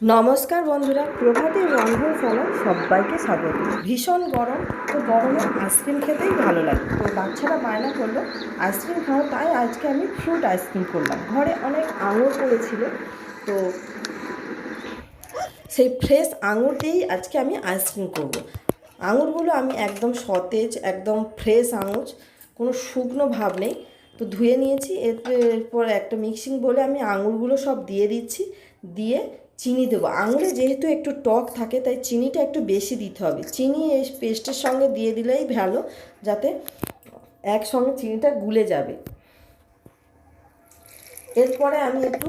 নমস্কার বন্ধুরা, প্রভাতী রন্ধনশালায় সবাইকে স্বাগত। ভীষণ গরম, তো গরমে আইসক্রিম খেতেই ভালো লাগে। তো বাচ্চারা বায়না করলো আইসক্রিম খাও, তাই আজকে আমি ফ্রুট আইসক্রিম করলাম। ঘরে অনেক আঙুর পড়েছিল, তো সেই ফ্রেশ আঙুর দিয়েই আজকে আমি আইসক্রিম করব। আঙুরগুলো আমি একদম সতেজ, একদম ফ্রেশ আঙুর, কোনো শুকনো ভাব নেই। তো ধুয়ে নিয়েছি। এরপর একটা মিক্সিং বলে আমি আঙুরগুলো সব দিয়ে দিচ্ছি। দিয়ে চিনি দেবো। আঙুরে যেহেতু একটু টক থাকে, তাই চিনিটা একটু বেশি দিতে হবে। চিনি এই পেস্টের সঙ্গে দিয়ে দিলেই ভালো, যাতে একসঙ্গে চিনিটা গুলে যাবে। এরপরে আমি একটু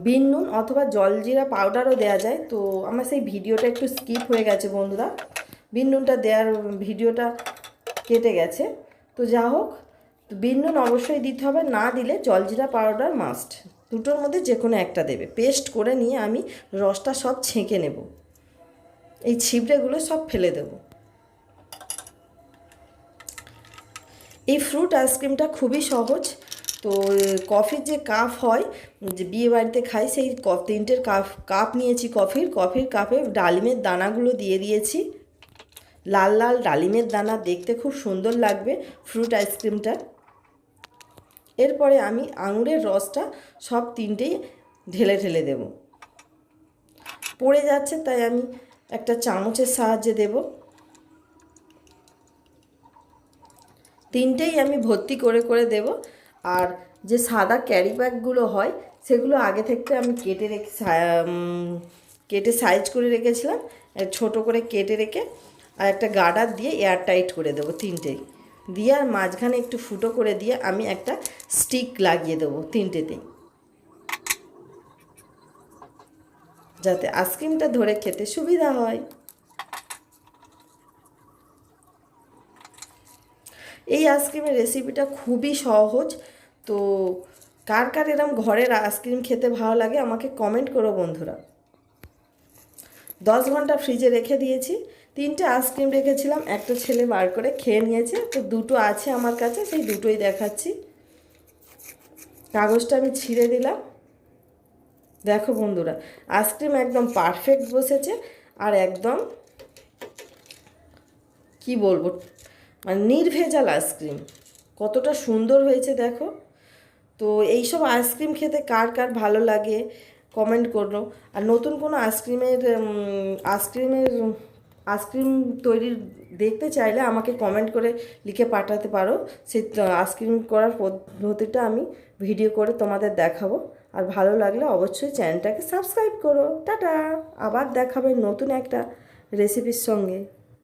বিন নুন অথবা জলজিরা পাউডারও দেওয়া যায়। তো আমার সেই ভিডিওটা একটু স্কিপ হয়ে গেছে বন্ধুরা, বিন নুনটা দেওয়ার ভিডিওটা কেটে গেছে। তো যা হোক, বিন নুন অবশ্যই দিতে হবে, না দিলে জলজিরা পাউডার মাস্ট। দুটোর মধ্যে যে কোনো একটা দেবে। পেস্ট করে নিয়ে আমি রসটা সব ছেঁকে নেব, এই ছিবড়েগুলো সব ফেলে দেব। এই ফ্রুট আইসক্রিমটা খুবই সহজ। তো কফির যে কাপ হয়, যে বিয়ে বাড়িতে খাই, সেই তিনটের কাপ নিয়েছি। কফির কাপে ডালিমের দানাগুলো দিয়ে দিয়েছি। লাল লাল ডালিমের দানা, দেখতে খুব সুন্দর লাগবে ফ্রুট আইসক্রিমটা। এরপরে আমি আঙুরের রসটা সব তিনটেই ঢেলে ঢেলে দেব। পড়ে যাচ্ছে, তাই আমি একটা চামচের সাহায্যে দেব। তিনটেই আমি ভর্তি করে করে দেব। আর যে সাদা ক্যারি ব্যাগগুলো হয়, সেগুলো আগে থেকে আমি কেটে সাইজ করে রেখেছিলাম। ছোট করে কেটে রেখে আর একটা গার্ডার দিয়ে এয়ার টাইট করে দেবো তিনটেই। দিয়ে আর মাঝখানে একটু ফুটো করে দিয়ে আমি একটা স্টিক লাগিয়ে দেবো তিনটেতেই, যাতে আইসক্রিমটা ধরে খেতে সুবিধা হয়। এই আইসক্রিমের রেসিপিটা খুবই সহজ। তো কার কার এরম ঘরের আইসক্রিম খেতে ভালো লাগে আমাকে কমেন্ট করো বন্ধুরা। 10 ঘন্টা ফ্রিজে রেখে দিয়েছি। তিনটে আইসক্রিম রেখেছিলাম, একটা ছেলে বার করে খেয়ে নিয়েছে। তো দুটো আছে আমার কাছে, সেই দুটোই দেখাচ্ছি। কাগজটা আমি ছিঁড়ে দিলাম। দেখো বন্ধুরা, আইসক্রিম একদম পারফেক্ট বসেছে। আর একদম কি বলবো, মানে নির্ভেজাল আইসক্রিম, কতটা সুন্দর হয়েছে দেখো। তো এইসব আইসক্রিম খেতে কার কার ভালো লাগে কমেন্ট করো। আর নতুন কোনো আইসক্রিম তৈরির দেখতে চাইলে আমাকে কমেন্ট করে লিখে পাঠাতে পারো। সেই আইসক্রিম করার পদ্ধতিটা আমি ভিডিও করে তোমাদের দেখাবো। আর ভালো লাগলে অবশ্যই চ্যানেলটাকে সাবস্ক্রাইব করো। টাটা, আবার দেখাবে নতুন একটা রেসিপির সঙ্গে।